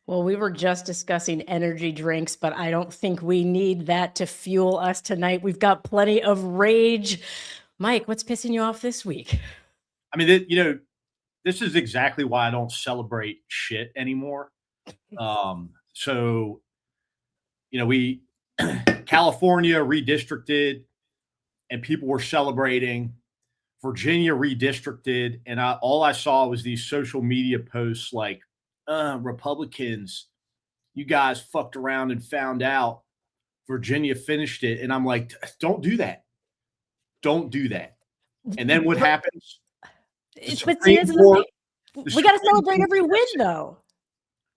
Well, we were just discussing energy drinks, but I don't think we need that to fuel us tonight. We've got plenty of rage. Mike, what's pissing you off this week? I mean, this is exactly why I don't celebrate shit anymore. So, we California redistricted and people were celebrating. Virginia redistricted, and all I saw was these social media posts like, Republicans, you guys fucked around and found out Virginia finished it. And I'm like, don't do that. Don't do that. And then what happens? But see, this is the thing. We got to celebrate every win, though.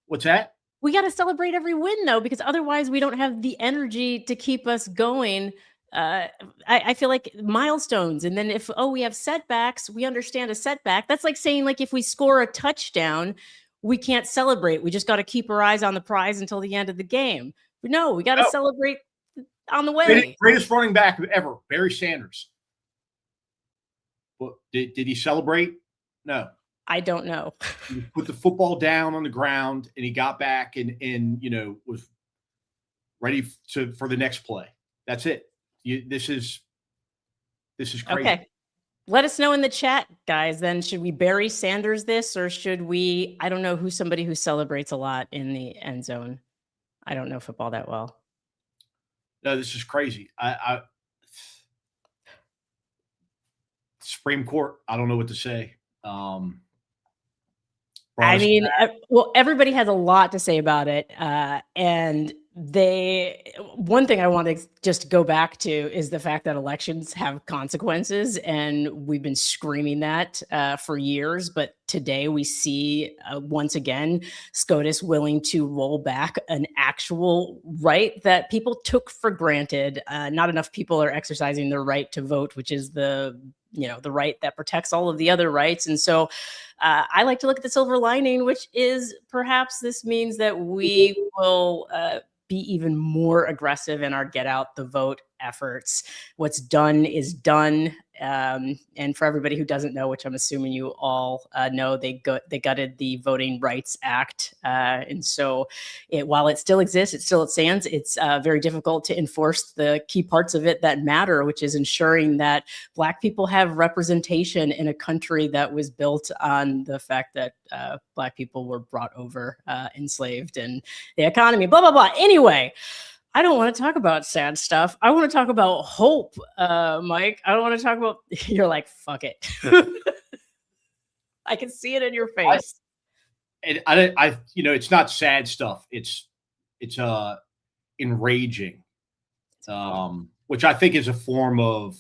What's that? We got to celebrate every win, though, because otherwise we don't have the energy to keep us going. I feel like milestones. And then if, we have setbacks, we understand a setback. That's like saying, like, if we score a touchdown, we can't celebrate. We just got to keep our eyes on the prize until the end of the game. But no, we got to celebrate on the way. Greatest running back ever, Barry Sanders. Well, did he celebrate? No. I don't know. He put the football down on the ground and he got back and was ready for the next play. That's it. This is crazy. Okay. Let us know in the chat, guys. Then should we Barry Sanders this, or should we, I don't know somebody who celebrates a lot in the end zone. I don't know football that well. No, this is crazy. Supreme Court, I don't know what to say. I mean, everybody has a lot to say about it. And one thing I want to just go back to is the fact that elections have consequences, and we've been screaming that for years. But today we see once again SCOTUS willing to roll back an actual right that people took for granted. Not enough people are exercising their right to vote, which is the right that protects all of the other rights. And so I like to look at the silver lining, which is perhaps this means that we will be even more aggressive in our get out the vote efforts. What's done is done. And for everybody who doesn't know, which I'm assuming you all know, they gutted the Voting Rights Act. And so while it still exists, it stands. It's very difficult to enforce the key parts of it that matter, which is ensuring that Black people have representation in a country that was built on the fact that Black people were brought over, enslaved, and the economy, blah, blah, blah. Anyway, I don't want to talk about sad stuff. I want to talk about hope, Mike. I don't want to talk about, you're like, fuck it. I can see it in your face. It's not sad stuff. It's enraging, which I think is a form of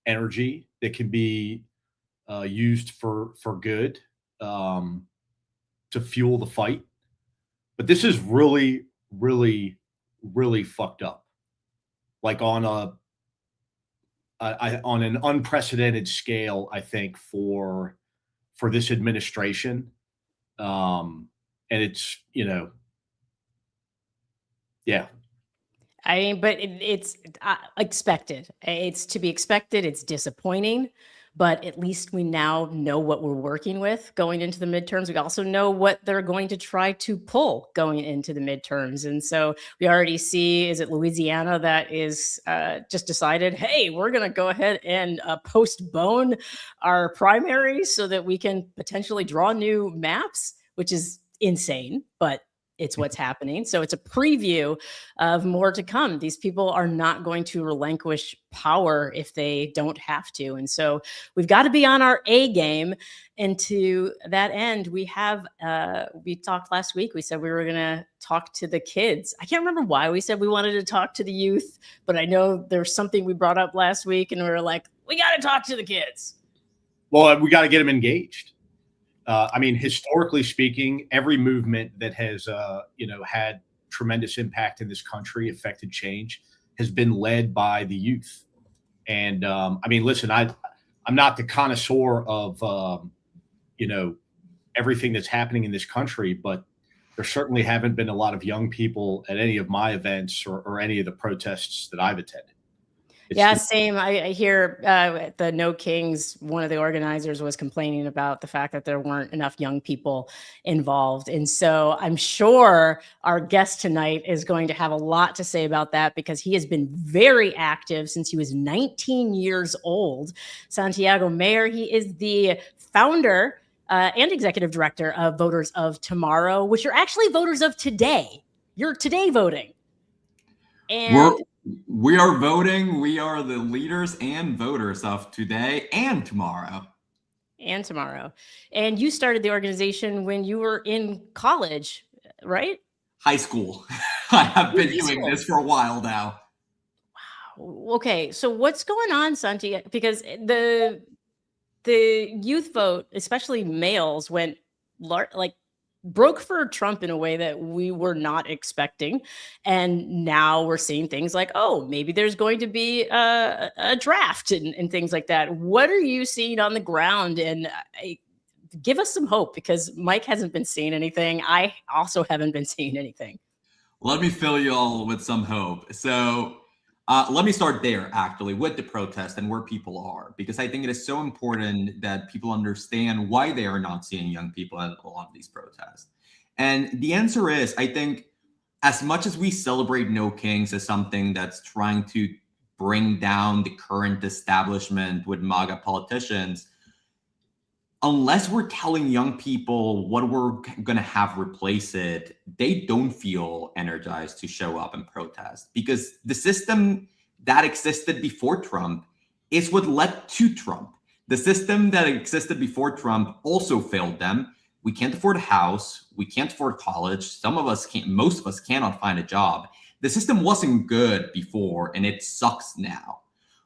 energy that can be used for good, to fuel the fight. But this is really, really, really fucked up, like on an unprecedented scale, I think, for this administration. And it's, yeah. I mean, but it's expected. It's to be expected. It's disappointing, but at least we now know what we're working with going into the midterms. We also know what they're going to try to pull going into the midterms. And so we already see, is it Louisiana that is just decided, hey, we're going to go ahead and postpone our primaries so that we can potentially draw new maps, which is insane, but it's what's happening. So it's a preview of more to come. These people are not going to relinquish power if they don't have to. And so we've got to be on our A game. And to that end, we talked last week. We said we were going to talk to the kids. I can't remember why we said we wanted to talk to the youth, but I know there's something we brought up last week and we were like, we got to talk to the kids. Well, we got to get them engaged. I mean, historically speaking, every movement that has, had tremendous impact in this country, affected change, has been led by the youth. And I mean, listen, I'm not the connoisseur of, everything that's happening in this country, but there certainly haven't been a lot of young people at any of my events or any of the protests that I've attended. Yeah, same. I hear at the No Kings, one of the organizers was complaining about the fact that there weren't enough young people involved. And so I'm sure our guest tonight is going to have a lot to say about that because he has been very active since he was 19 years old. Santiago Mayer, he is the founder and executive director of Voters of Tomorrow, which are actually voters of today. You're today voting. And we are voting. We are the leaders and voters of today and tomorrow. And you started the organization when you were in college, right? High school. I have been doing this for a while now. Wow. Okay. So what's going on, Santi? Because the youth vote, especially males, went broke for Trump in a way that we were not expecting. And now we're seeing things like, oh, maybe there's going to be a draft and things like that. What are you seeing on the ground? And give us some hope because Mike hasn't been seeing anything. I also haven't been seeing anything. Let me fill you all with some hope. So let me start there, actually, with the protest and where people are, because I think it is so important that people understand why they are not seeing young people at a lot of these protests. And the answer is, I think, as much as we celebrate No Kings as something that's trying to bring down the current establishment with MAGA politicians, unless we're telling young people what we're going to have replace it, they don't feel energized to show up and protest because the system that existed before Trump is what led to Trump. The system that existed before Trump also failed them. We can't afford a house. We can't afford college. Some of us can't, most of us cannot find a job. The system wasn't good before and it sucks now.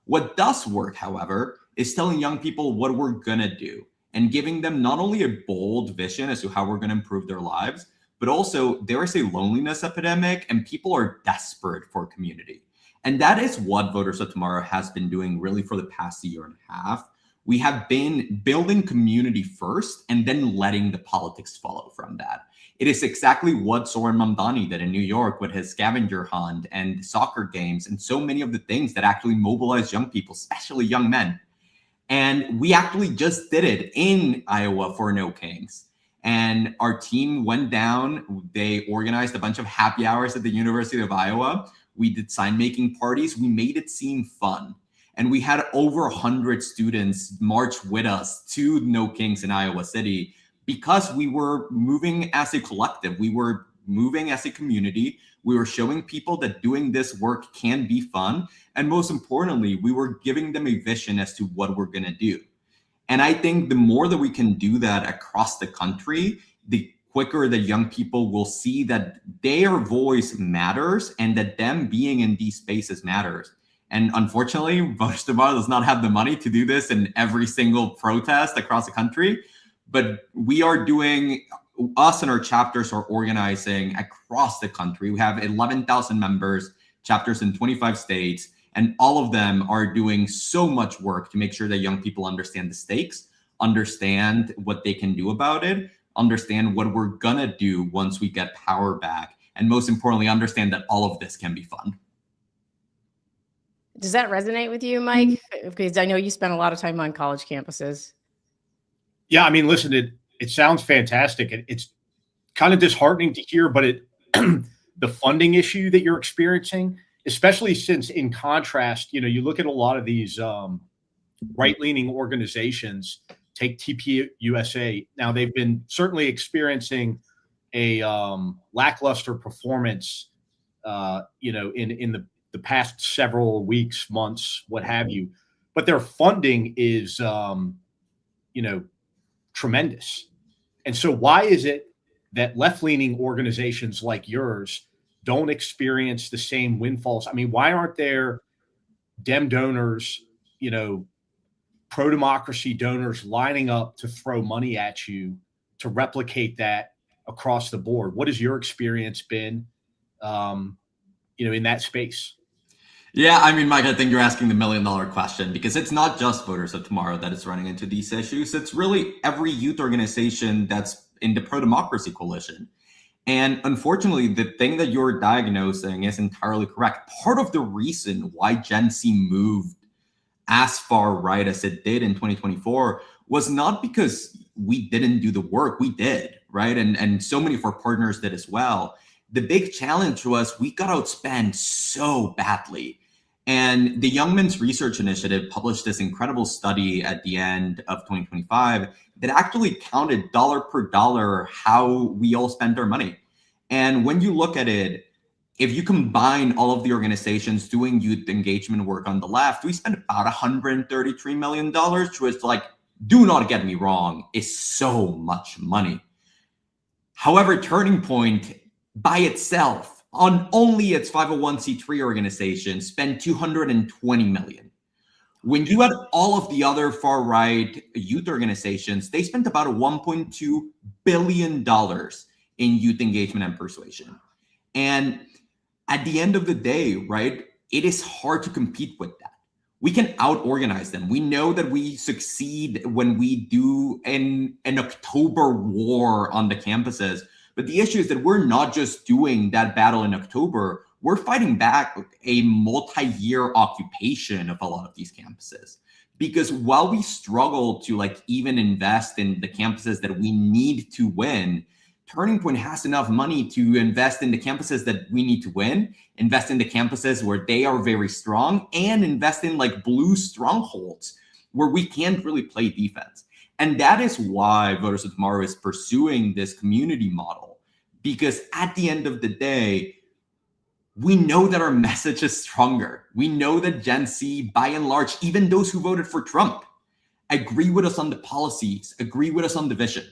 What does work, however, is telling young people what we're going to do and giving them not only a bold vision as to how we're going to improve their lives, but also there is a loneliness epidemic and people are desperate for community. And that is what Voters of Tomorrow has been doing really for the past year and a half. We have been building community first and then letting the politics follow from that. It is exactly what Soren Mamdani did in New York with his scavenger hunt and soccer games and so many of the things that actually mobilize young people, especially young men. And we actually just did it in Iowa for No Kings. And our team went down. They organized a bunch of happy hours at the University of Iowa. We did sign making parties. We made it seem fun. And we had over 100 students march with us to No Kings in Iowa City because we were moving as a collective. We were moving as a community. We were showing people that doing this work can be fun. And most importantly, we were giving them a vision as to what we're going to do. And I think the more that we can do that across the country, the quicker that young people will see that their voice matters and that them being in these spaces matters. And unfortunately, Voters Tomorrow does not have the money to do this in every single protest across the country. But we are doing, us and our chapters are organizing across the country. We have 11,000 members, chapters in 25 states, and all of them are doing so much work to make sure that young people understand the stakes, understand what they can do about it, understand what we're gonna do once we get power back, and most importantly, understand that all of this can be fun. Does that resonate with you, Mike? Because I know you spent a lot of time on college campuses. Yeah, I mean, listen, it sounds fantastic. It's kind of disheartening to hear, but the funding issue that you're experiencing, especially since in contrast, you know, you look at a lot of these right-leaning organizations, take TPUSA. Now they've been certainly experiencing a lackluster performance, you know, in the past several weeks, months, what have you. But their funding is, you know, tremendous. And so why is it that left-leaning organizations like yours don't experience the same windfalls? I mean, why aren't there Dem donors, you know, pro-democracy donors lining up to throw money at you to replicate that across the board? What has your experience been, you know, in that space? Yeah, I mean, Mike, I think you're asking the million-dollar question because it's not just Voters of Tomorrow that is running into these issues. It's really every youth organization that's in the pro-democracy coalition. And unfortunately, the thing that you're diagnosing is entirely correct. Part of the reason why Gen Z moved as far right as it did in 2024 was not because we didn't do the work. We did, right? And so many of our partners did as well. The big challenge was we got outspent so badly. And the Young Men's Research Initiative published this incredible study at the end of 2025 that actually counted dollar per dollar how we all spent our money. And when you look at it, if you combine all of the organizations doing youth engagement work on the left, we spent about $133 million, which was like, do not get me wrong, is so much money. However, Turning Point by itself, on only its 501c3 organization, spent $220 million. When you add all of the other far-right youth organizations, they spent about $1.2 billion in youth engagement and persuasion. And at the end of the day, right, it is hard to compete with that. We can out-organize them. We know that we succeed when we do an October war on the campuses. But the issue is that we're not just doing that battle in October. We're fighting back a multi-year occupation of a lot of these campuses. Because while we struggle to like even invest in the campuses that we need to win, Turning Point has enough money to invest in the campuses that we need to win, invest in the campuses where they are very strong, and invest in like blue strongholds where we can't really play defense. And that is why Voters of Tomorrow is pursuing this community model, because at the end of the day, we know that our message is stronger. We know that Gen Z, by and large, even those who voted for Trump, agree with us on the policies, agree with us on the vision.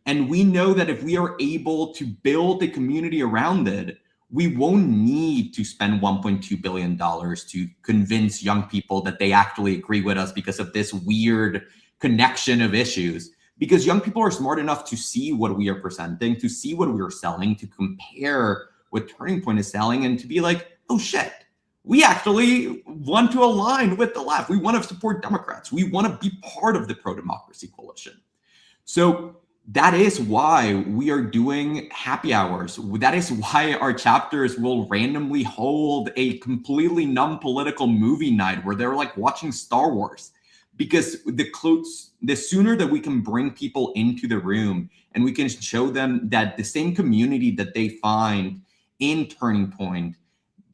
And we know that if we are able to build a community around it, we won't need to spend $1.2 billion to convince young people that they actually agree with us because of this weird connection of issues. Because young people are smart enough to see what we are presenting, to see what we are selling, to compare what Turning Point is selling, and to be like, oh shit, we actually want to align with the left. We want to support Democrats. We want to be part of the pro-democracy coalition. So that is why we are doing happy hours. That is why our chapters will randomly hold a completely non-political movie night where they're like watching Star Wars. Because the sooner that we can bring people into the room and we can show them that the same community that they find in Turning Point,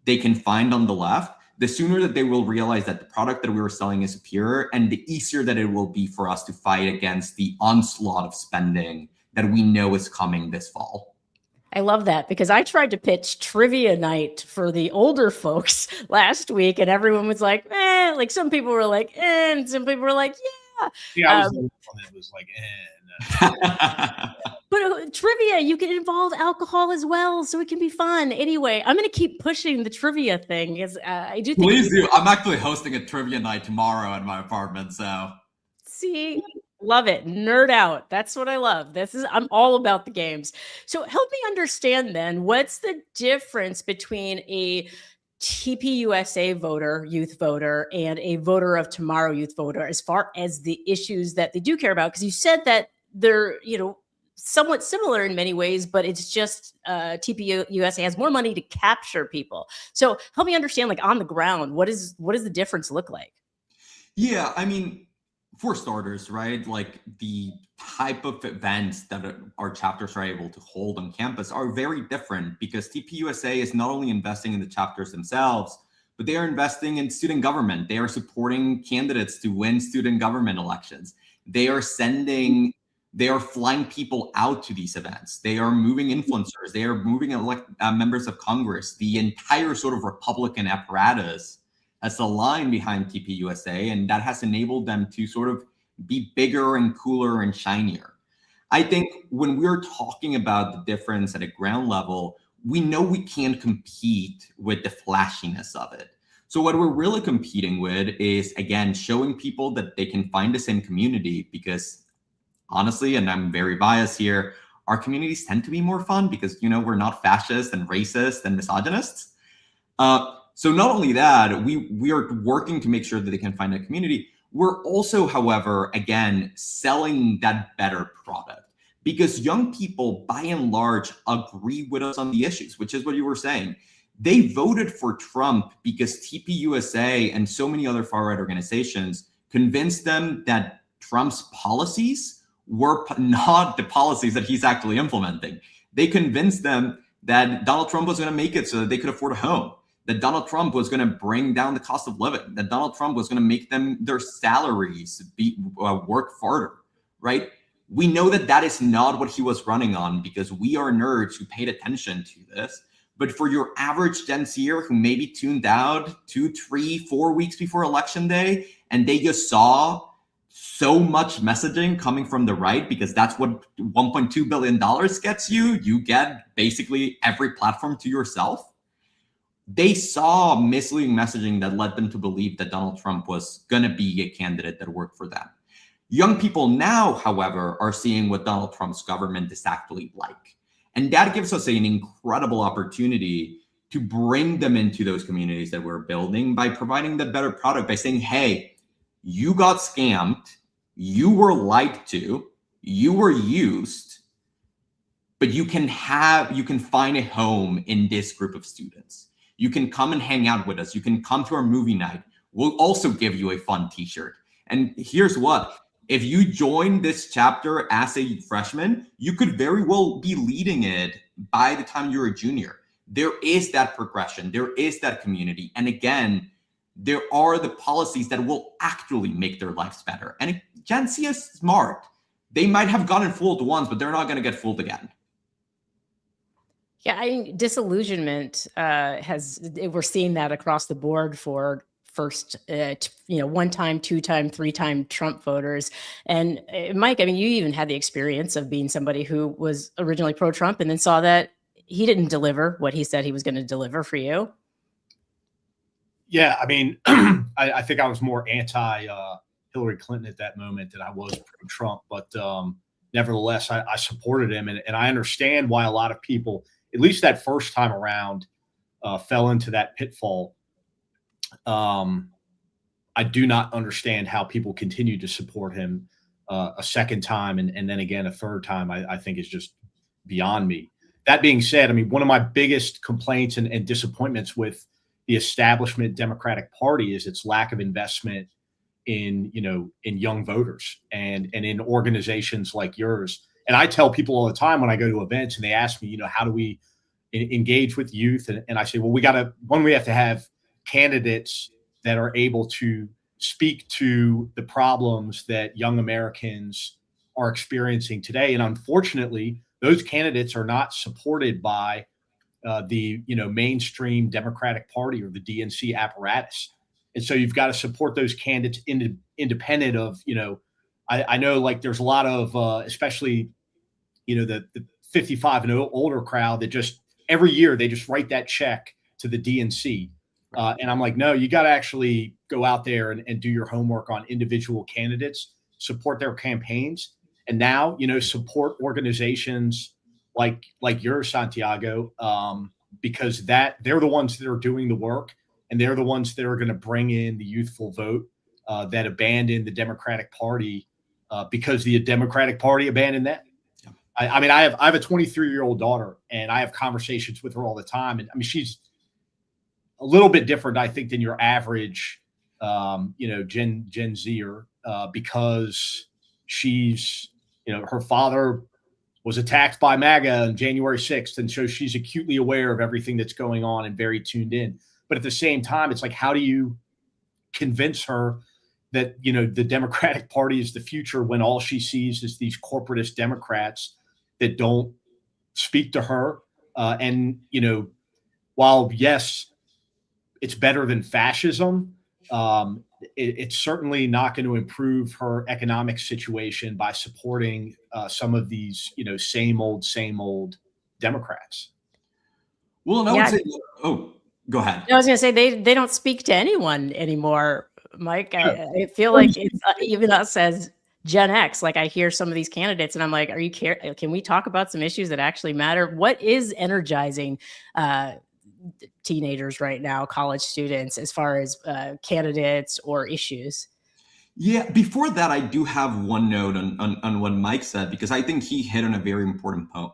they can find on the left, the sooner that they will realize that the product that we were selling is superior, and the easier that it will be for us to fight against the onslaught of spending that we know is coming this fall. I love that, because I tried to pitch trivia night for the older folks last week, and everyone was like, eh, like some people were like, eh, and some people were like, yeah. Yeah, I was the one that was like, no. But trivia, you can involve alcohol as well, so it can be fun. Anyway, I'm going to keep pushing the trivia thing, because I do think— Please do. I'm actually hosting a trivia night tomorrow at my apartment, so. See, love it. Nerd out. That's what I love. I'm all about the games. So help me understand then, what's the difference between a TPUSA voter, youth voter, and a Voter of Tomorrow youth voter as far as the issues that they do care about? Because you said that they're, somewhat similar in many ways, but it's just TPUSA has more money to capture people. So help me understand, like on the ground, what does the difference look like? Yeah, I mean, for starters, right, like the type of events that our chapters are able to hold on campus are very different, because TPUSA is not only investing in the chapters themselves, but they are investing in student government. They are supporting candidates to win student government elections. They are flying people out to these events. They are moving influencers. They are moving members of Congress. The entire sort of Republican apparatus has aligned behind TPUSA, and that has enabled them to sort of be bigger and cooler and shinier. I think when we're talking about the difference at a ground level, we know we can't compete with the flashiness of it. So what we're really competing with is, again, showing people that they can find the same community, because honestly, and I'm very biased here, our communities tend to be more fun because, we're not fascist and racist and misogynists. So not only that, we are working to make sure that they can find a community. We're also, however, again, selling that better product, because young people, by and large, agree with us on the issues, which is what you were saying. They voted for Trump because TPUSA and so many other far-right organizations convinced them that Trump's policies were not the policies that he's actually implementing. They convinced them that Donald Trump was going to make it so that they could afford a home, that Donald Trump was going to bring down the cost of living, that Donald Trump was going to make them their salaries work harder, right? We know that that is not what he was running on because we are nerds who paid attention to this. But for your average Gen Zer who maybe tuned out 2, 3, 4 weeks before election day, and they just saw so much messaging coming from the right, because that's what $1.2 billion gets you. You get basically every platform to yourself. They saw misleading messaging that led them to believe that Donald Trump was going to be a candidate that worked for them. Young people now, however, are seeing what Donald Trump's government is actually like. And that gives us an incredible opportunity to bring them into those communities that we're building by providing the better product, by saying, hey, you got scammed, you were lied to, you were used, but you can find a home in this group of students. You can come and hang out with us. You can come to our movie night. We'll also give you a fun t-shirt. And here's what. If you join this chapter as a freshman, you could very well be leading it by the time you're a junior. There is that progression. There is that community. And again, there are the policies that will actually make their lives better. And Gen Z is smart. They might have gotten fooled once, but they're not going to get fooled again. Yeah, I mean, disillusionment we're seeing that across the board for first, 1-time, 2-time, 3-time Trump voters. And Mike, I mean, you even had the experience of being somebody who was originally pro-Trump and then saw that he didn't deliver what he said he was going to deliver for you. Yeah, I mean, I think I was more anti Hillary Clinton at that moment than I was pro-Trump. But nevertheless, I supported him. And I understand why a lot of people, at least that first time around, fell into that pitfall. I do not understand how people continue to support him a second time and then again a third time. I think is just beyond me. That being said, I mean, one of my biggest complaints and disappointments with the establishment Democratic Party is its lack of investment in young voters and in organizations like yours. And I tell people all the time when I go to events and they ask me, how do we engage with youth? And I say, well, we have to have candidates that are able to speak to the problems that young Americans are experiencing today. And unfortunately, those candidates are not supported by the mainstream Democratic Party or the DNC apparatus. And so you've got to support those candidates independent of, I know like there's a lot of, especially, the 55 and older crowd that just every year they just write that check to the DNC. And I'm like, no, you got to actually go out there and do your homework on individual candidates, support their campaigns. And now, support organizations like yours, Santiago, because they're the ones that are doing the work and they're the ones that are going to bring in the youthful vote that abandoned the Democratic Party because the Democratic Party abandoned them. I mean, I have a 23-year-old daughter and I have conversations with her all the time. And I mean, she's a little bit different, I think, than your average, Gen Zer, because she's, her father was attacked by MAGA on January 6th. And so she's acutely aware of everything that's going on and very tuned in. But at the same time, it's like, how do you convince her that, the Democratic Party is the future when all she sees is these corporatist Democrats that don't speak to her? And, while, yes, it's better than fascism, it's certainly not going to improve her economic situation by supporting some of these, same old Democrats. Well, and I would say, go ahead. I was going to say they don't speak to anyone anymore, Mike. I feel like it's even us as Gen X. Like I hear some of these candidates, and I'm like, can we talk about some issues that actually matter? What is energizing teenagers right now, college students, as far as candidates or issues? Yeah, before that, I do have one note on what Mike said, because I think he hit on a very important point.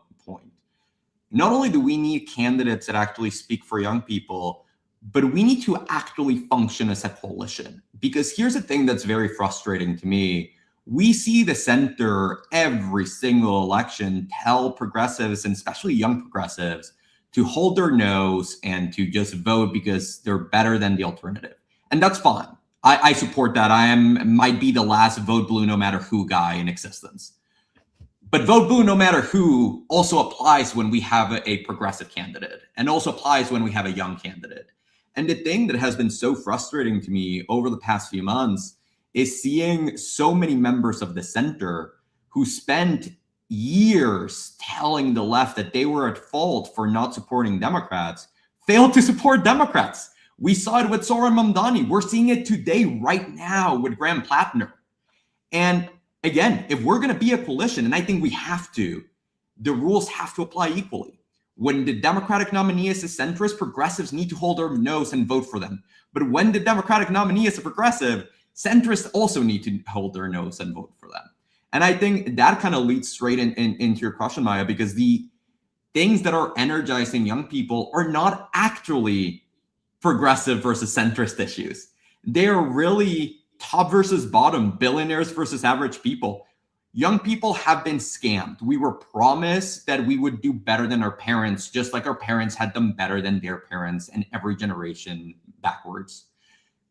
Not only do we need candidates that actually speak for young people, but we need to actually function as a coalition. Because here's the thing that's very frustrating to me. We see the center every single election tell progressives, and especially young progressives, to hold their nose and to just vote because they're better than the alternative. And that's fine. I support that. Might be the last vote blue no matter who guy in existence. But vote blue no matter who also applies when we have a progressive candidate, and also applies when we have a young candidate. And the thing that has been so frustrating to me over the past few months is seeing so many members of the center who spent years telling the left that they were at fault for not supporting Democrats, failed to support Democrats. We saw it with Zohran Mamdani. We're seeing it today, right now, with Graham Plattner. And again, if we're going to be a coalition, and I think we have to, the rules have to apply equally. When the Democratic nominee is a centrist, progressives need to hold their nose and vote for them. But when the Democratic nominee is a progressive, centrists also need to hold their nose and vote for them. And I think that kind of leads straight into your question, Maya, because the things that are energizing young people are not actually progressive versus centrist issues. They're really top versus bottom, billionaires versus average people. Young people have been scammed. We were promised that we would do better than our parents, just like our parents had done better than their parents and every generation backwards.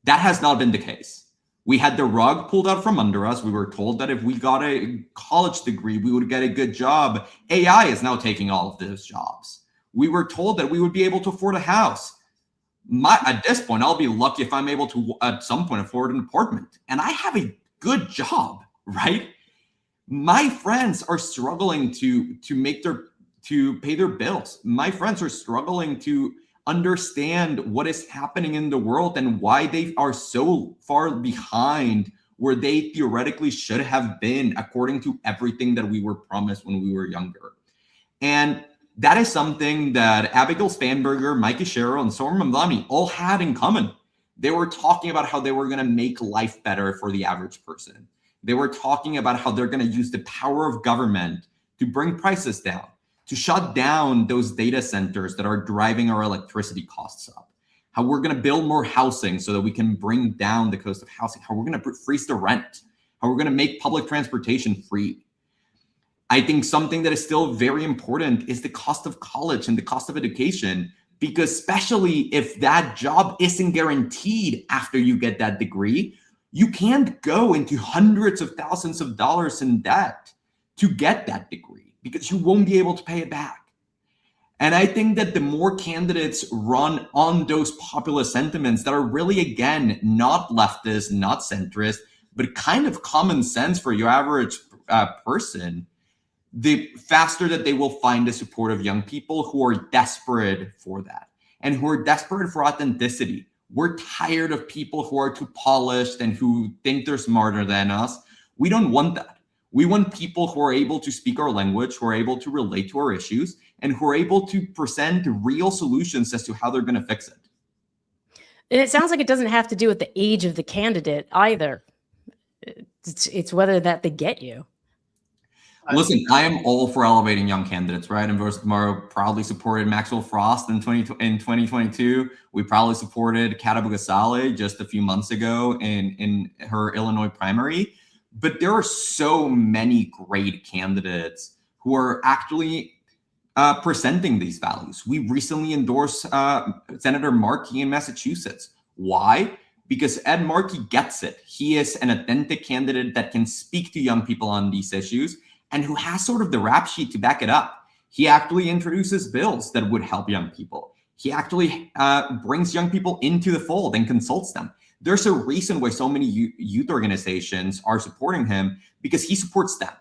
That has not been the case. We had the rug pulled out from under us. We were told that if we got a college degree, we would get a good job. AI is now taking all of those jobs. We were told that we would be able to afford a house. At this point, I'll be lucky if I'm able to, at some point, afford an apartment. And I have a good job, right? My friends are struggling to pay their bills. My friends are struggling to understand what is happening in the world and why they are so far behind where they theoretically should have been, according to everything that we were promised when we were younger. And that is something that Abigail Spanberger, Mikey Sherrill, and Zohran Mamdani all had in common. They were talking about how they were going to make life better for the average person. They were talking about how they're going to use the power of government to bring prices down, to shut down those data centers that are driving our electricity costs up, how we're going to build more housing so that we can bring down the cost of housing, how we're going to freeze the rent, how we're going to make public transportation free. I think something that is still very important is the cost of college and the cost of education, because especially if that job isn't guaranteed after you get that degree, you can't go into hundreds of thousands of dollars in debt to get that degree because you won't be able to pay it back. And I think that the more candidates run on those populist sentiments that are really, again, not leftist, not centrist, but kind of common sense for your average person, the faster that they will find the support of young people who are desperate for that and who are desperate for authenticity. We're tired of people who are too polished and who think they're smarter than us. We don't want that. We want people who are able to speak our language, who are able to relate to our issues, and who are able to present real solutions as to how they're going to fix it. And it sounds like it doesn't have to do with the age of the candidate either. It's whether that they get you. Listen, I am all for elevating young candidates, right? And Versa Tomorrow proudly supported Maxwell Frost in 2022. We proudly supported Kata Bugasale just a few months ago in her Illinois primary. But there are so many great candidates who are actually presenting these values. We recently endorsed Senator Markey in Massachusetts. Why? Because Ed Markey gets it. He is an authentic candidate that can speak to young people on these issues and who has sort of the rap sheet to back it up. He actually introduces bills that would help young people. He actually brings young people into the fold and consults them. There's a reason why so many youth organizations are supporting him, because he supports them.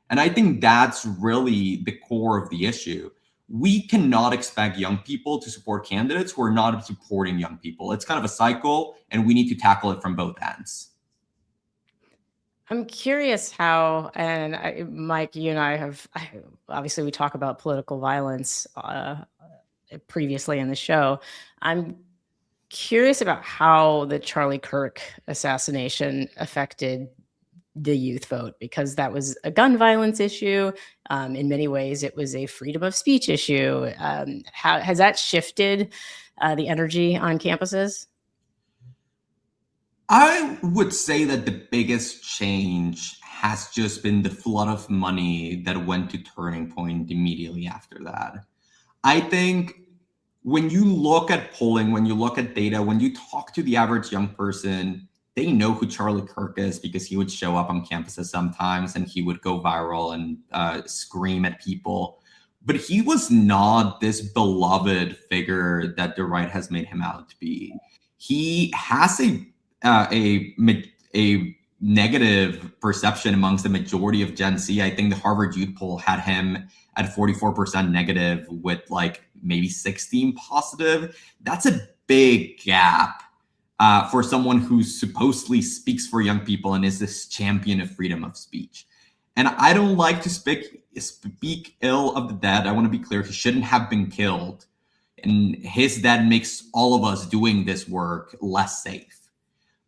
And I think that's really the core of the issue. We cannot expect young people to support candidates who are not supporting young people. It's kind of a cycle, and we need to tackle it from both ends. I'm curious how, and Mike, you and I have, obviously we talk about political violence previously in the show. I'm curious about how the Charlie Kirk assassination affected the youth vote, because that was a gun violence issue. In many ways, it was a freedom of speech issue. How has that shifted the energy on campuses? I would say that the biggest change has just been the flood of money that went to Turning Point immediately after that. I think when you look at polling, when you look at data, when you talk to the average young person, they know who Charlie Kirk is because he would show up on campuses sometimes and he would go viral and scream at people. But he was not this beloved figure that the right has made him out to be. He has a negative perception amongst the majority of Gen Z. I think the Harvard Youth poll had him at 44% negative with like maybe 16 positive. That's a big gap for someone who supposedly speaks for young people and is this champion of freedom of speech. And I don't like to speak ill of the dead. I want to be clear, he shouldn't have been killed. And his death makes all of us doing this work less safe.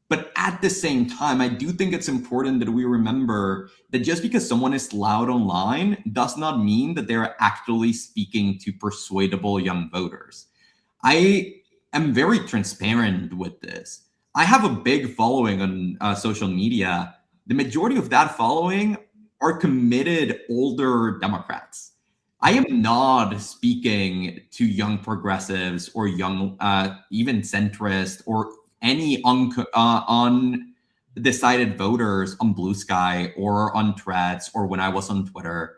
But at the same time, I do think it's important that we remember that just because someone is loud online does not mean that they're actually speaking to persuadable young voters. I am very transparent with this. I have a big following on social media. The majority of that following are committed older Democrats. I am not speaking to young progressives or young, even centrist or any undecided voters on Blue Sky or on Threads or when I was on Twitter.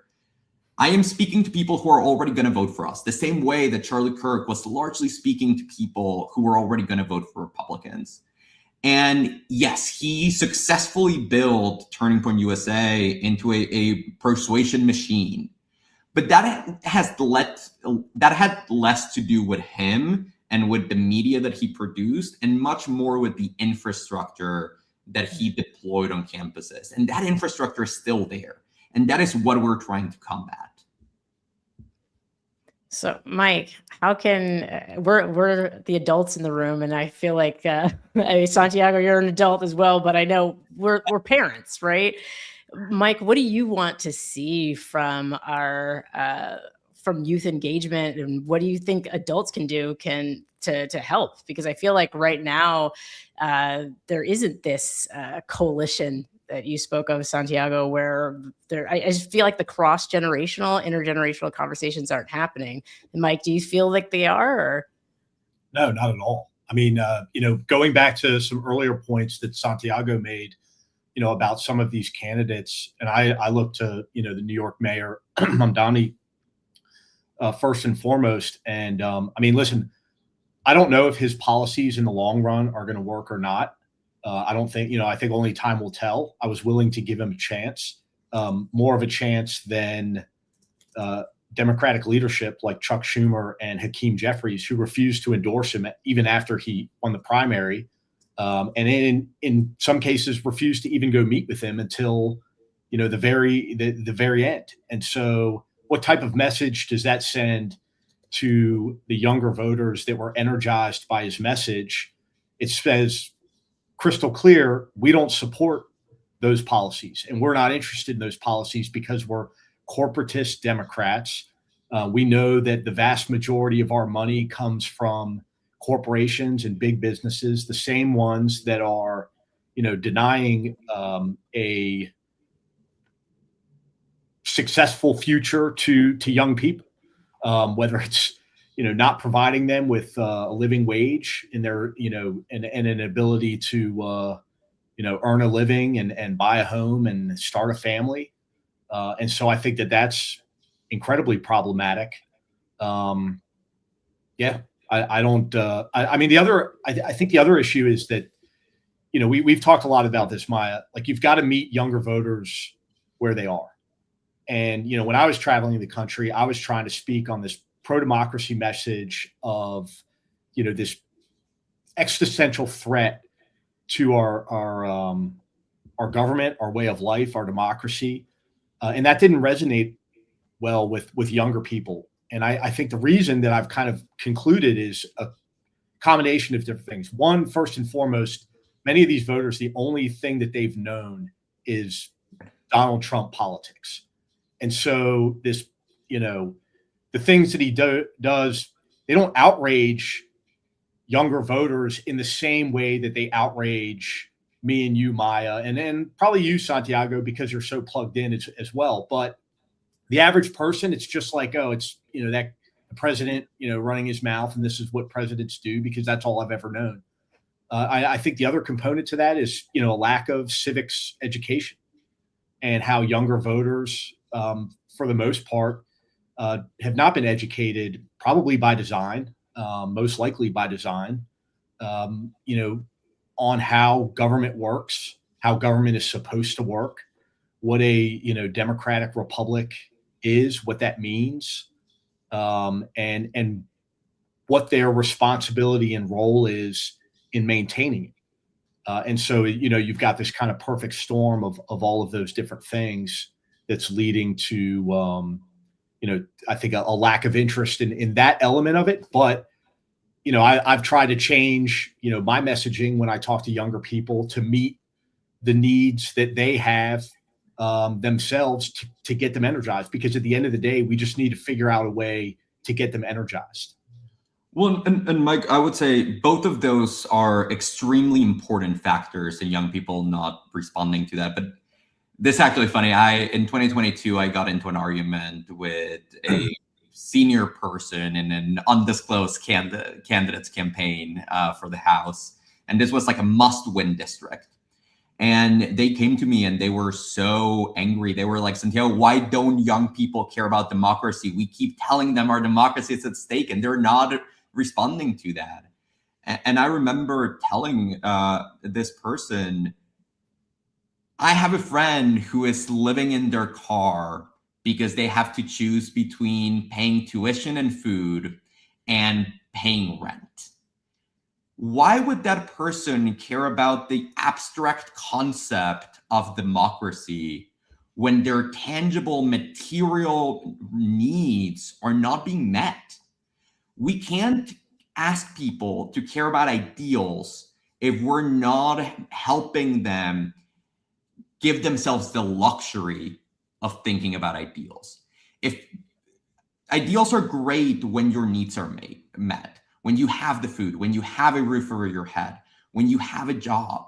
I am speaking to people who are already going to vote for us, the same way that Charlie Kirk was largely speaking to people who were already going to vote for Republicans. And yes, he successfully built Turning Point USA into a persuasion machine. But that had less to do with him and with the media that he produced, and much more with the infrastructure that he deployed on campuses. And that infrastructure is still there. And that is what we're trying to combat. So, Mike, how can we're the adults in the room, and I feel like I mean, Santiago, you're an adult as well, but I know we're parents, right? Mike, what do you want to see from our from youth engagement, and what do you think adults can do to help? Because I feel like right now there isn't this coalition that you spoke of, Santiago, where I just feel like the cross-generational, intergenerational conversations aren't happening. And Mike, do you feel like they are? Or? No, not at all. I mean, going back to some earlier points that Santiago made, about some of these candidates, and I look to, the New York Mayor, Mamdani, first and foremost. And I mean, listen, I don't know if his policies in the long run are going to work or not. I don't think, I think only time will tell. I was willing to give him a chance, more of a chance than Democratic leadership like Chuck Schumer and Hakeem Jeffries, who refused to endorse him even after he won the primary. And in some cases refused to even go meet with him until, the very end. And so what type of message does that send to the younger voters that were energized by his message? It says crystal clear, we don't support those policies, and we're not interested in those policies because we're corporatist Democrats. We know that the vast majority of our money comes from corporations and big businesses, the same ones that are, denying a successful future to young people, whether it's, not providing them with a living wage in their, and an ability to, earn a living and buy a home and start a family. And so I think that that's incredibly problematic. Yeah, I don't. I mean, I think the other issue is that, we've talked a lot about this, Maya. Like, you've got to meet younger voters where they are. And when I was traveling the country, I was trying to speak on this pro-democracy message of, this existential threat to our government, our way of life, our democracy, and that didn't resonate well with younger people. And I think the reason that I've kind of concluded is a combination of different things. One, first and foremost, many of these voters, the only thing that they've known is Donald Trump politics. And so this, the things that he does, they don't outrage younger voters in the same way that they outrage me and you, Maya, and then probably you, Santiago, because you're so plugged in as well. But the average person, it's just like, oh, it's, that the president, running his mouth, and this is what presidents do, because that's all I've ever known. I think the other component to that is, a lack of civics education, and how younger voters, for the most part, have not been educated, probably by design, most likely by design, on how government works, how government is supposed to work, what a democratic republic is, what that means, and what their responsibility and role is in maintaining it. And so, you've got this kind of perfect storm of all of those different things that's leading to, I think a lack of interest in that element of it. But, I've tried to change, my messaging when I talk to younger people to meet the needs that they have themselves to get them energized. Because at the end of the day, we just need to figure out a way to get them energized. Well, and Mike, I would say both of those are extremely important factors in young people not responding to that. But this is actually funny. In 2022, I got into an argument with a senior person in an undisclosed candidate's campaign for the House. And this was like a must-win district. And they came to me and they were so angry. They were like, Santiago, why don't young people care about democracy? We keep telling them our democracy is at stake, and they're not responding to that. And I remember telling this person, I have a friend who is living in their car because they have to choose between paying tuition and food and paying rent. Why would that person care about the abstract concept of democracy when their tangible material needs are not being met? We can't ask people to care about ideals if we're not helping them give themselves the luxury of thinking about ideals. If ideals are great when your needs are met, when you have the food, when you have a roof over your head, when you have a job,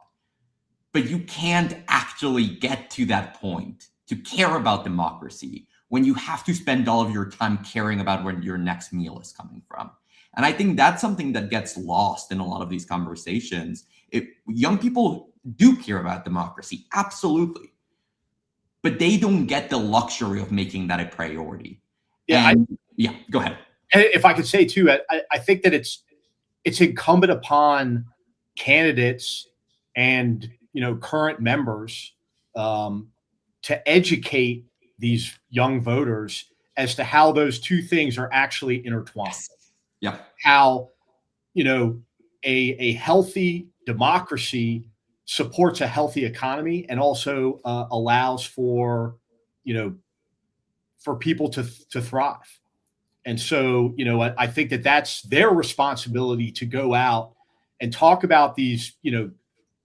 but you can't actually get to that point to care about democracy when you have to spend all of your time caring about where your next meal is coming from. And I think that's something that gets lost in a lot of these conversations. Young people do care about democracy, absolutely, but they don't get the luxury of making that a priority. Yeah, go ahead. If I could say too, I think that it's incumbent upon candidates and current members to educate these young voters as to how those two things are actually intertwined. Yeah. How a healthy democracy supports a healthy economy and also allows for people to thrive. And so, I think that that's their responsibility to go out and talk about these,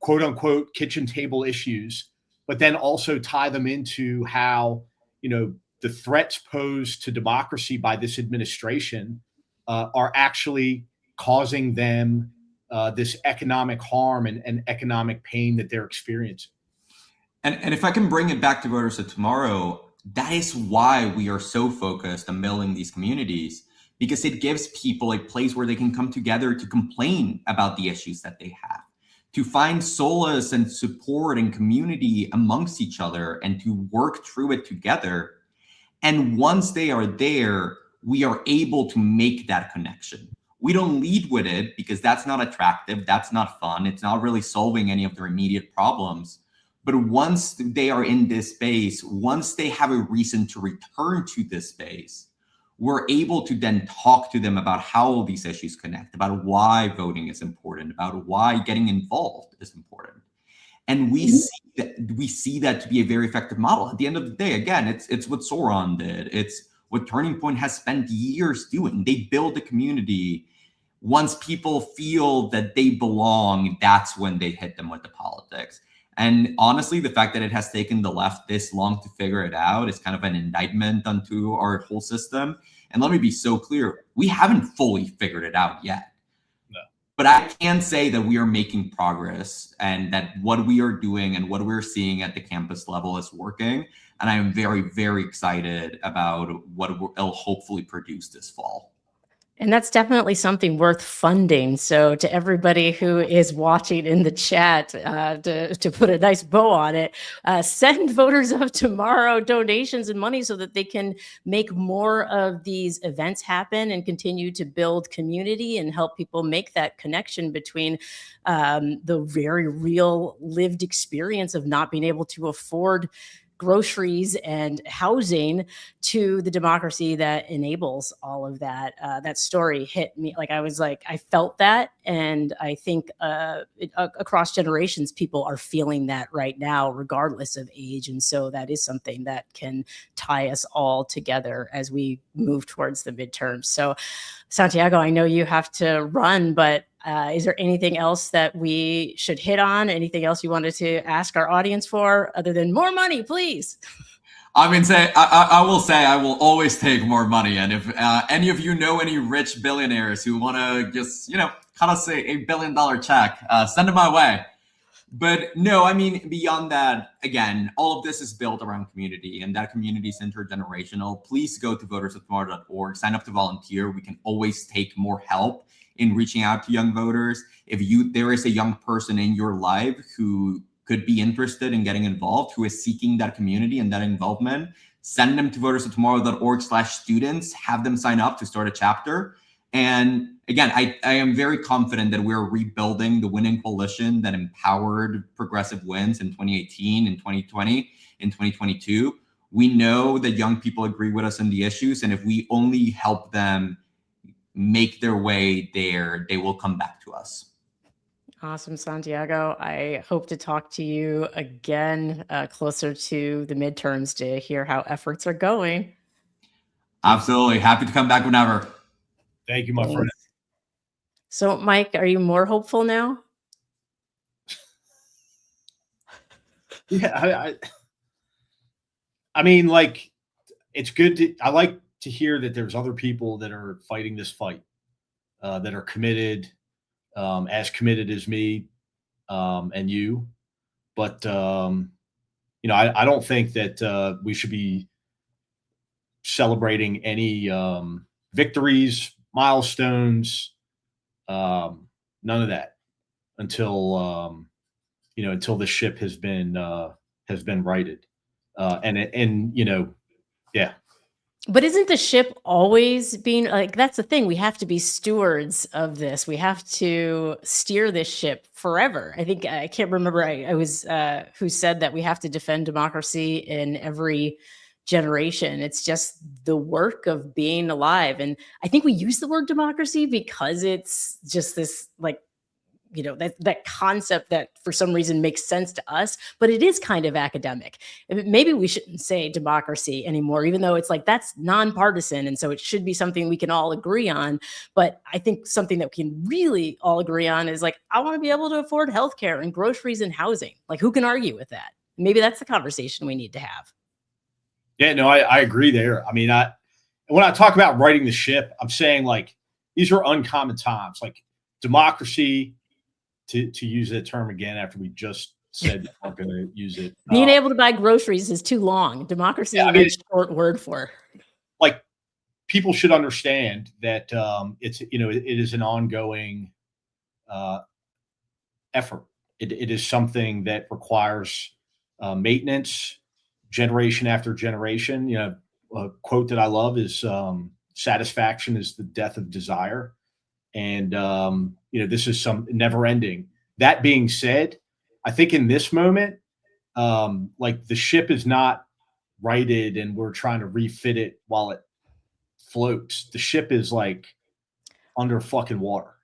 quote unquote, kitchen table issues, but then also tie them into how, the threats posed to democracy by this administration are actually causing them this economic harm and economic pain that they're experiencing. And if I can bring it back to voters of tomorrow, that is why we are so focused on building these communities, because it gives people a place where they can come together to complain about the issues that they have, to find solace and support and community amongst each other, and to work through it together. And once they are there, we are able to make that connection. We don't lead with it because that's not attractive, that's not fun, it's not really solving any of their immediate problems. But once they are in this space, once they have a reason to return to this space, we're able to then talk to them about how all these issues connect, about why voting is important, about why getting involved is important. And we see that to be a very effective model. At the end of the day, again, it's what Sauron did. It's what Turning Point has spent years doing. They build a community once people feel that they belong, that's when they hit them with the politics. And honestly, the fact that it has taken the left this long to figure it out is kind of an indictment onto our whole system. And let me be so clear, we haven't fully figured it out yet. No. But I can say that we are making progress, and that what we are doing and what we're seeing at the campus level is working. And I am very, very excited about what it'll hopefully produce this fall. And that's definitely something worth funding. So to everybody who is watching in the chat, to put a nice bow on it, send Voters of Tomorrow donations and money so that they can make more of these events happen and continue to build community and help people make that connection between the very real lived experience of not being able to afford groceries and housing to the democracy that enables all of that. That story hit me. Like, I felt that. And I think across generations, people are feeling that right now, regardless of age. And so that is something that can tie us all together as we move towards the midterms. So Santiago, I know you have to run, but is there anything else that we should hit on? Anything else you wanted to ask our audience for other than more money, please? I mean, I will say I will always take more money. And if any of you know any rich billionaires who want to just, cut us a $1 billion check, send them my way. But no, I mean, beyond that, again, all of this is built around community, and that community is intergenerational. Please go to votersoftomorrow.org, sign up to volunteer. We can always take more help in reaching out to young voters. If there is a young person in your life who could be interested in getting involved, who is seeking that community and that involvement, send them to votersoftomorrow.org/students, have them sign up to start a chapter. And again, I am very confident that we're rebuilding the winning coalition that empowered progressive wins in 2018, in 2020, in 2022. We know that young people agree with us on the issues, and if we only help them make their way there, they will come back to us. Awesome, Santiago. I hope to talk to you again closer to the midterms to hear how efforts are going. Absolutely. Happy to come back whenever. Thank you, my friend. So, Mike, are you more hopeful now? Yeah, I mean, like, it's good I like to hear that there's other people that are fighting this fight, that are committed, as committed as me and you. But, I don't think that we should be celebrating any victories, milestones, none of that until until the ship has been righted, yeah. But isn't the ship always being like, that's the thing, we have to be stewards of this, we have to steer this ship forever. I think I can't remember I was who said that we have to defend democracy in every generation. It's just the work of being alive. And I think we use the word democracy because it's just this, like, that concept that for some reason makes sense to us, but it is kind of academic. Maybe we shouldn't say democracy anymore, even though it's like that's nonpartisan. And so it should be something we can all agree on. But I think something that we can really all agree on is like, I want to be able to afford healthcare and groceries and housing. Like, who can argue with that? Maybe that's the conversation we need to have. Yeah, no, I agree there. I mean, when I talk about righting the ship, I'm saying, like, these are uncommon times, like democracy, to use that term again after we just said that we're going to use it. Being able to buy groceries is too long. Democracy is a short word for. Like, people should understand that it is an ongoing effort. It is something that requires maintenance, generation after generation. A quote that I love is satisfaction is the death of desire. And, this is some never ending. That being said, I think in this moment, like, the ship is not righted and we're trying to refit it while it floats. The ship is, like, under fucking water.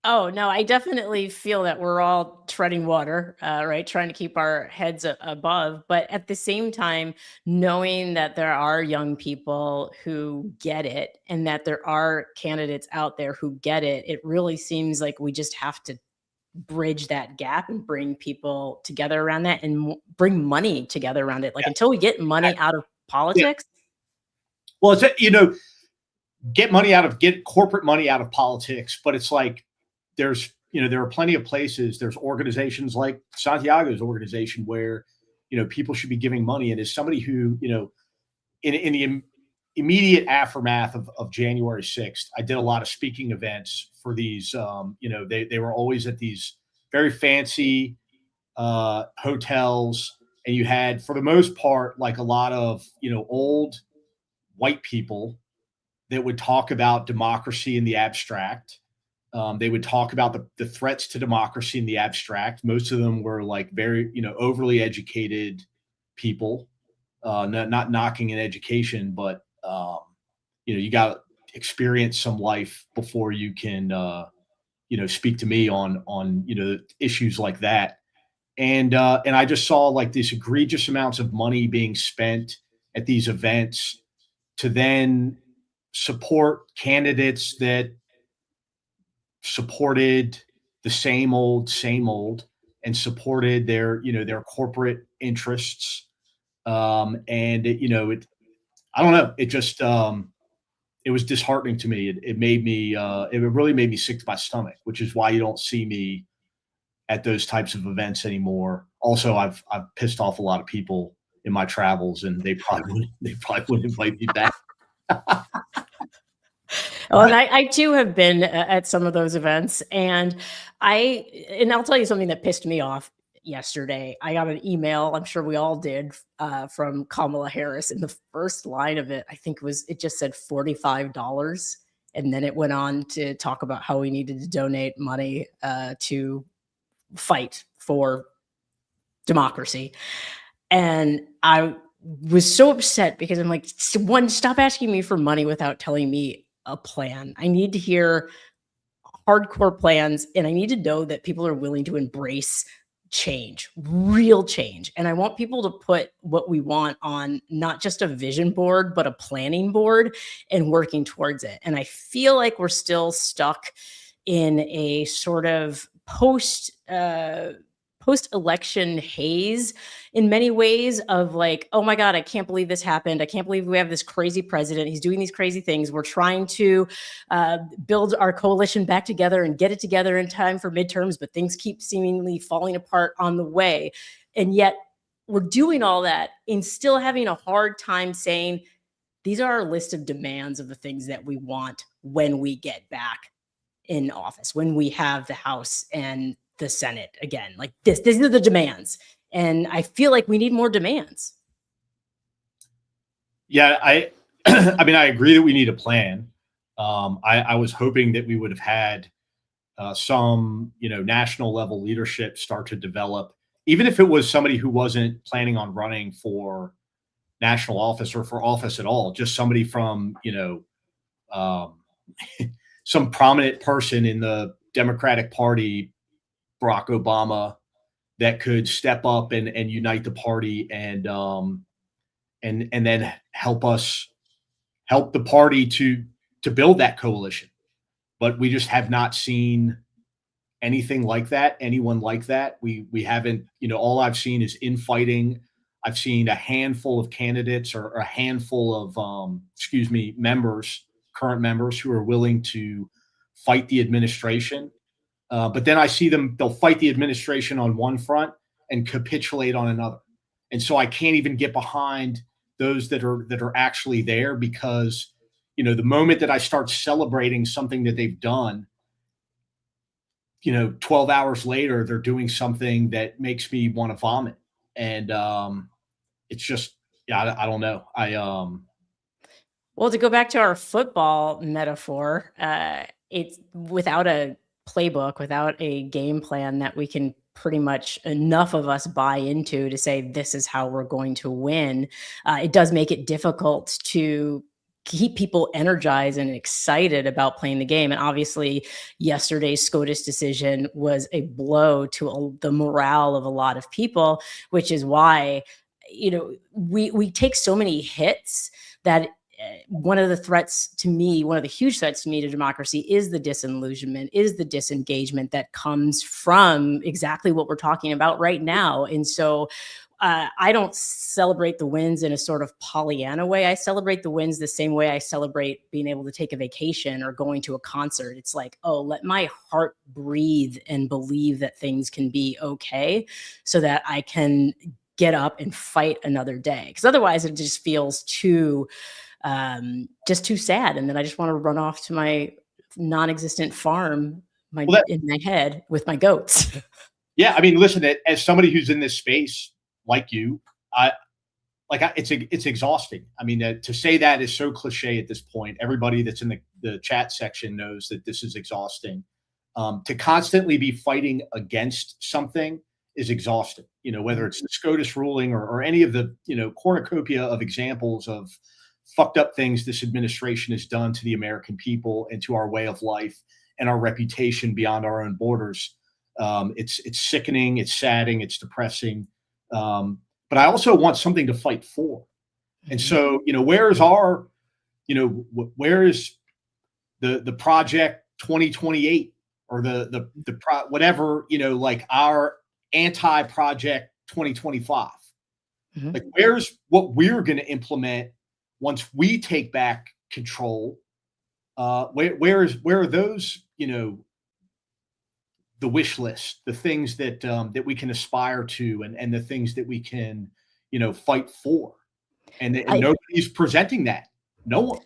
Oh, no, I definitely feel that we're all treading water, right? Trying to keep our heads above. But at the same time, knowing that there are young people who get it and that there are candidates out there who get it, it really seems like we just have to bridge that gap and bring people together around that and bring money together around it. Like Yeah. until we get money out of Yeah. politics. Well, it's, get corporate money out of politics, but it's like there are plenty of places, there's organizations like Santiago's organization where, people should be giving money. And as somebody who, in the immediate aftermath of January 6th, I did a lot of speaking events for these, they were always at these very fancy hotels. And you had, for the most part, like a lot of, old white people that would talk about democracy in the abstract. They would talk about the threats to democracy in the abstract. Most of them were like very, overly educated people, not knocking in education, but, you got to experience some life before you can, speak to me on, issues like that. And I just saw like these egregious amounts of money being spent at these events to then support candidates that supported the same old, and supported their corporate interests. And I don't know. It just, it was disheartening to me. It made me, it really made me sick to my stomach, which is why you don't see me at those types of events anymore. Also, I've pissed off a lot of people in my travels, and they probably wouldn't invite me back. Well, and I too have been at some of those events, and I'll tell you something that pissed me off yesterday. I got an email, I'm sure we all did, from Kamala Harris, and the first line of it, I think it just said $45, and then it went on to talk about how we needed to donate money to fight for democracy. And I was so upset because I'm like, one, stop asking me for money without telling me a plan. I need to hear hardcore plans, and I need to know that people are willing to embrace change, real change. And I want people to put what we want on not just a vision board, but a planning board and working towards it. And I feel like we're still stuck in a sort of post-election haze in many ways of like, oh my God, I can't believe this happened. I can't believe we have this crazy president. He's doing these crazy things. We're trying to build our coalition back together and get it together in time for midterms, but things keep seemingly falling apart on the way. And yet we're doing all that and still having a hard time saying, these are our list of demands of the things that we want when we get back in office, when we have the House and the Senate again. Like these are the demands. And I feel like we need more demands. Yeah, I mean, I agree that we need a plan. I was hoping that we would have had some, national level leadership start to develop, even if it was somebody who wasn't planning on running for national office or for office at all, just somebody from, some prominent person in the Democratic Party, Barack Obama, that could step up and unite the party and then help the party to build that coalition. But we just have not seen anything like that, anyone like that. We haven't, all I've seen is infighting. I've seen a handful of candidates or a handful of members, current members, who are willing to fight the administration. But then I see they'll fight the administration on one front and capitulate on another. And so I can't even get behind those that are actually there, because, the moment that I start celebrating something that they've done, 12 hours later, they're doing something that makes me want to vomit. And it's just, yeah, I don't know. Well, to go back to our football metaphor, it's without a playbook, without a game plan that we can pretty much enough of us buy into to say this is how we're going to win. It does make it difficult to keep people energized and excited about playing the game. And obviously yesterday's SCOTUS decision was a blow to the morale of a lot of people, which is why, we take so many hits that one of the huge threats to me to democracy is the disillusionment, is the disengagement that comes from exactly what we're talking about right now. And so I don't celebrate the wins in a sort of Pollyanna way. I celebrate the wins the same way I celebrate being able to take a vacation or going to a concert. It's like, oh, let my heart breathe and believe that things can be okay so that I can get up and fight another day. Because otherwise it just feels too sad. And then I just want to run off to my non-existent farm in my head with my goats. Yeah. I mean, listen, as somebody who's in this space, like you, it's exhausting. I mean, to say that is so cliche at this point. Everybody that's in the chat section knows that this is exhausting. To constantly be fighting against something is exhausting. Whether it's the SCOTUS ruling or any of the cornucopia of examples of fucked up things this administration has done to the American people and to our way of life and our reputation beyond our own borders. It's sickening. It's saddening. It's depressing. But I also want something to fight for. And so, where is our, where is the project 2028 or whatever, like our anti-project 2025? Like, where's what we're going to implement once we take back control? Where are those, the wish list, the things that we can aspire to, and the things that we can, fight for, and nobody's presenting that. No one.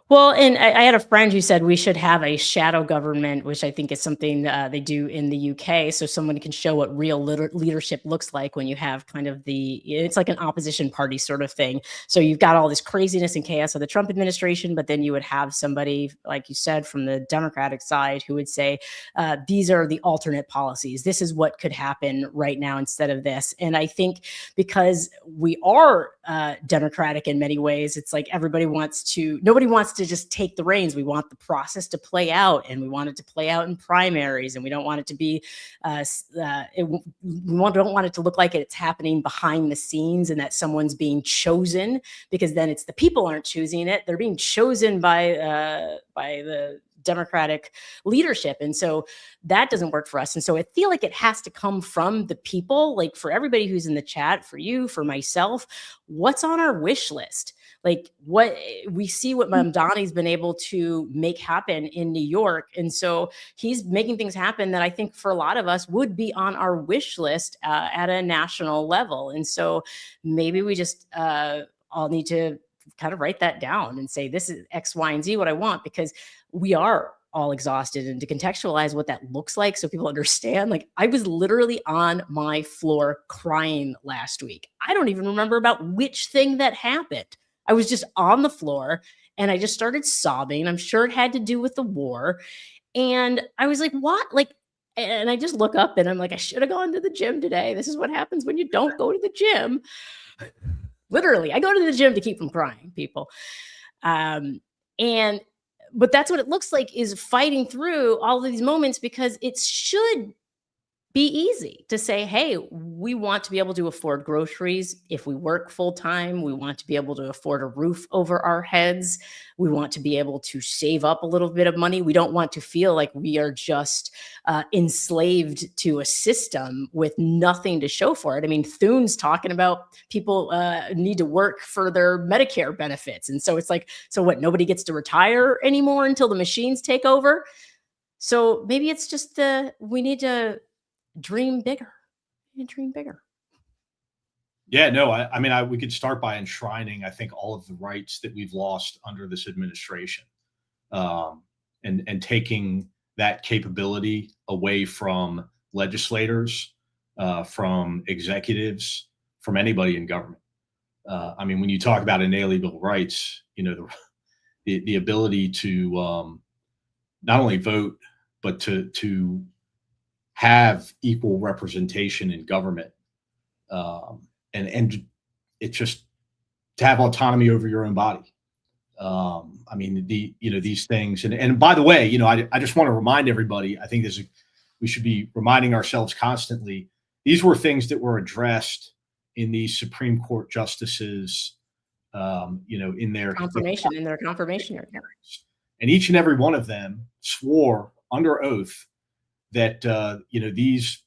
Well, and I had a friend who said we should have a shadow government, which I think is something they do in the UK. So someone can show what real leadership looks like when you have kind of it's like an opposition party sort of thing. So you've got all this craziness and chaos of the Trump administration, but then you would have somebody, like you said, from the Democratic side who would say, these are the alternate policies. This is what could happen right now instead of this. And I think because we are Democratic in many ways, it's like nobody wants to just take the reins. We want the process to play out, and we want it to play out in primaries, and we don't want it to be don't want it to look like it's happening behind the scenes and that someone's being chosen, because then it's the people aren't choosing it. They're being chosen by the Democratic leadership. And so that doesn't work for us. And so I feel like it has to come from the people, like for everybody who's in the chat, for you, for myself, what's on our wish list? Like what we see what Mamdani's been able to make happen in New York. And so he's making things happen that I think for a lot of us would be on our wish list at a national level. And so maybe we just all need to kind of write that down and say, this is X, Y, and Z what I want, because we are all exhausted. And to contextualize what that looks like so people understand, like I was literally on my floor crying last week. I don't even remember about which thing that happened. I was just on the floor and I just started sobbing. I'm sure it had to do with the war. And I was like, what? And I just look up and I'm like, I should have gone to the gym today. This is what happens when you don't go to the gym. Literally, I go to the gym to keep from crying, people. But that's what it looks like, is fighting through all of these moments, because it should be easy to say, hey, we want to be able to afford groceries if we work full time. We want to be able to afford a roof over our heads. We want to be able to save up a little bit of money. We don't want to feel like we are just enslaved to a system with nothing to show for it. I mean, Thune's talking about people need to work for their Medicare benefits. And so it's like, so what, nobody gets to retire anymore until the machines take over? So maybe it's just we need to dream bigger. Yeah, no, I mean, we could start by enshrining, I think, all of the rights that we've lost under this administration, and taking that capability away from legislators, from executives, from anybody in government. I mean, when you talk about inalienable rights, the ability to not only vote, but to have equal representation in government, and it just to have autonomy over your own body. I mean, these things, and by the way, I just want to remind everybody, I think we should be reminding ourselves constantly, these were things that were addressed in these Supreme Court justices, in their confirmation hearings. And each and every one of them swore under oath that, these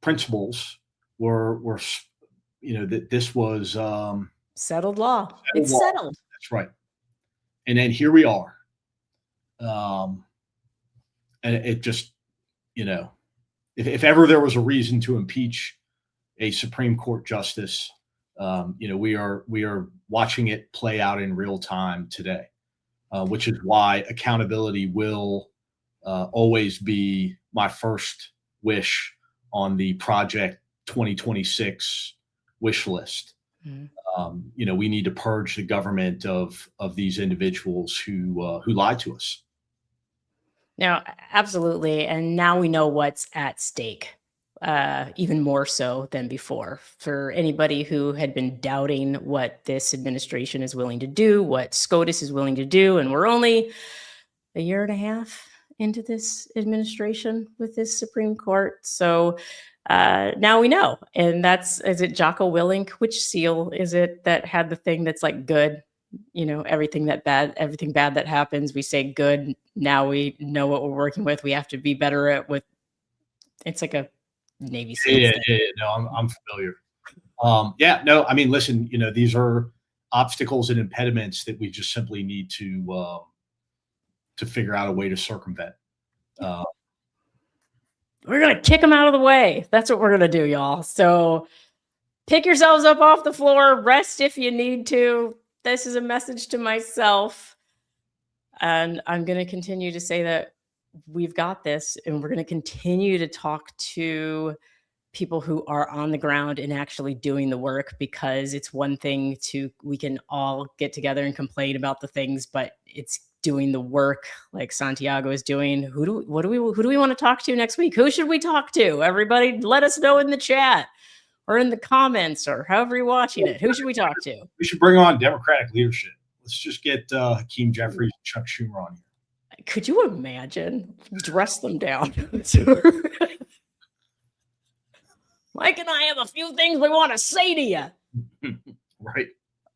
principles were, that this was settled law. It's law. settled. That's right. And then here we are. And it just, if ever there was a reason to impeach a Supreme Court justice, we are watching it play out in real time today, which is why accountability will always be my first wish on the Project 2026 wish list. Mm-hmm. We need to purge the government of these individuals who lied to us. Now, absolutely. And now we know what's at stake, even more so than before. For anybody who had been doubting what this administration is willing to do, what SCOTUS is willing to do, and we're only a year and a half into this administration with this Supreme Court. So now we know. And is it Jocko Willink? Which seal is it that had the thing that's like good? Everything bad that happens, we say good. Now we know what we're working with. We have to be better at it's like a Navy SEAL. Yeah. No, I'm familiar. I mean, listen, these are obstacles and impediments that we just simply need to figure out a way to circumvent. We're going to kick them out of the way. That's what we're going to do, y'all. So pick yourselves up off the floor, rest if you need to. This is a message to myself. And I'm going to continue to say that we've got this, and we're going to continue to talk to people who are on the ground and actually doing the work, because it's one thing we can all get together and complain about the things, but it's doing the work like Santiago is doing. Who do we want to talk to next week? Who should we talk to? Everybody let us know in the chat or in the comments or however you're watching it. Who should we talk to? We should bring on Democratic leadership. Let's just get Hakeem Jeffries and Chuck Schumer on here. Could you imagine? Dress them down. Mike and I have a few things we want to say to you. Right.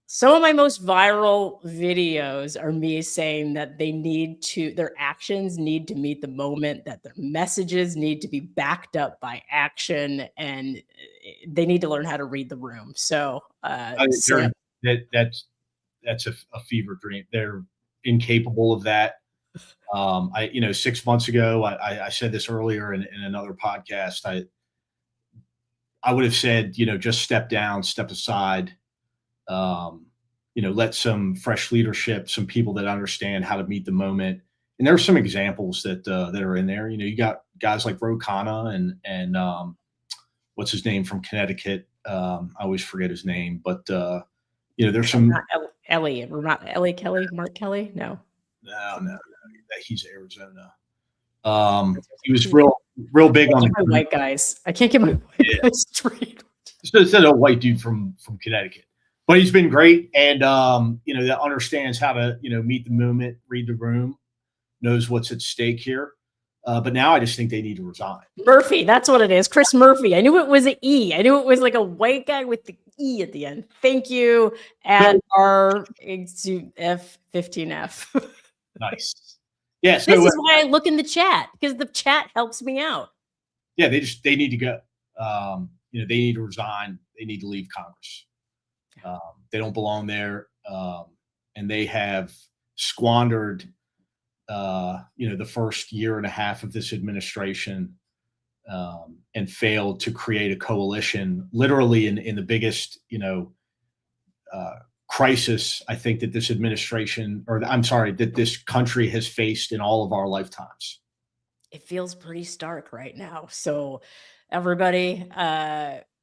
Some of my most viral videos are me saying that their actions need to meet the moment, that their messages need to be backed up by action, and they need to learn how to read the room. So that's a fever dream. They're incapable of that. 6 months ago, I said this earlier in another podcast. I would have said, just step down, step aside, let some fresh leadership, some people that understand how to meet the moment. And there are some examples that are in there. You got guys like Ro Khanna and what's his name from Connecticut. I always forget his name, but there's some Ellie Kelly, Mark Kelly. No, he's Arizona. He was real big on my white guys. I can't get my white guys straight. It's a white dude from Connecticut, but he's been great, and that understands how to meet the moment, read the room, knows what's at stake here. But now I just think they need to resign. Murphy, that's what it is. Chris Murphy. I knew it was an E. I knew it was like a white guy with the E at the end. Thank you. And our F15F. Nice. Yeah. So, this is why I look in the chat, because the chat helps me out. Yeah, they need to go. They need to resign. They need to leave Congress. They don't belong there. And they have squandered the first year and a half of this administration and failed to create a coalition literally in the biggest, crisis I think that this administration, that this country has faced in all of our lifetimes. It feels pretty stark right now. So everybody,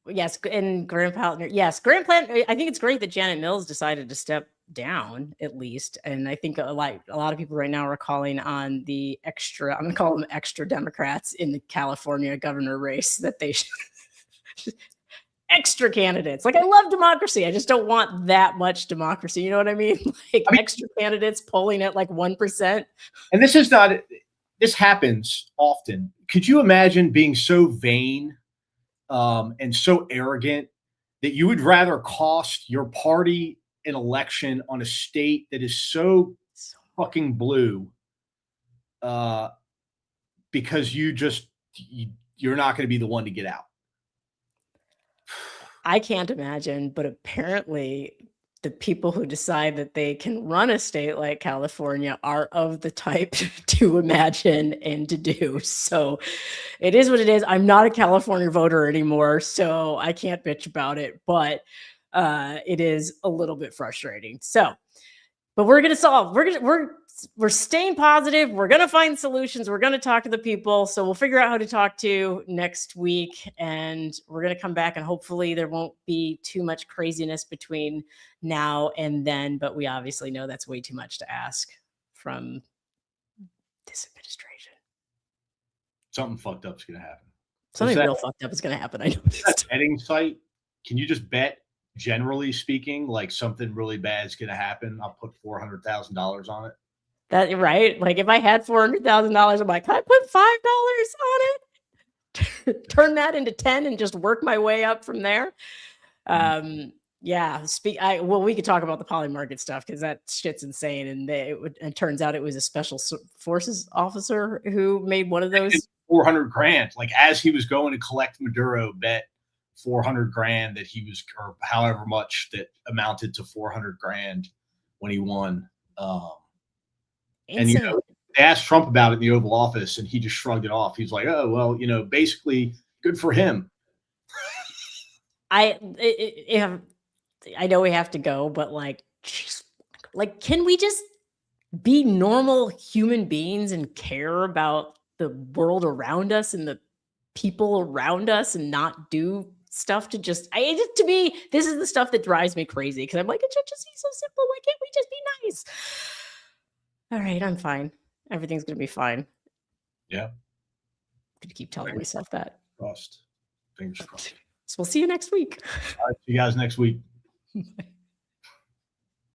yes, and Grant Paltner. Yes, Grant Paltner. I think it's great that Janet Mills decided to step down at least. And I think a lot of people right now are calling on the extra, I'm going to call them extra Democrats in the California governor race, that they should extra candidates. Like, I love democracy. I just don't want that much democracy. You know what I mean? Like, extra candidates polling at like 1%. And this happens often. Could you imagine being so vain and so arrogant that you would rather cost your party an election on a state that is so fucking blue because you're not going to be the one to get out? I can't imagine, but apparently the people who decide that they can run a state like California are of the type to imagine and to do. So it is what it is. I'm not a California voter anymore, so I can't bitch about it, but it is a little bit frustrating. So, but we're going to solve, we're staying positive. We're going to find solutions. We're going to talk to the people. So we'll figure out how to talk to next week, and we're going to come back, and hopefully there won't be too much craziness between now and then. But we obviously know that's way too much to ask from this administration. Something fucked up is going to happen. Something real fucked up is going to happen. I know this. That betting site, can you just bet, generally speaking, like something really bad is going to happen? I'll put $400,000 on it. That right? Like, if I had $400,000, I'm like, can I put $5 on it? Turn that into 10 and just work my way up from there. Yeah. We could talk about the poly market stuff because that shit's insane. And it turns out it was a special forces officer who made one of those. $400,000, like as he was going to collect Maduro, bet $400,000 that he was, or however much that amounted to $400,000 when he won. And they asked Trump about it in the Oval Office, and he just shrugged it off. He's like, "Oh well, basically, good for him." I know we have to go, but like, can we just be normal human beings and care about the world around us and the people around us, and not do stuff to to me, this is the stuff that drives me crazy, because I'm like, it should just be so simple. Why can't we just be nice? All right, I'm fine. Everything's going to be fine. Yeah. I'm going to keep telling myself that. Crossed. Fingers crossed. So we'll see you next week. All right, see you guys next week.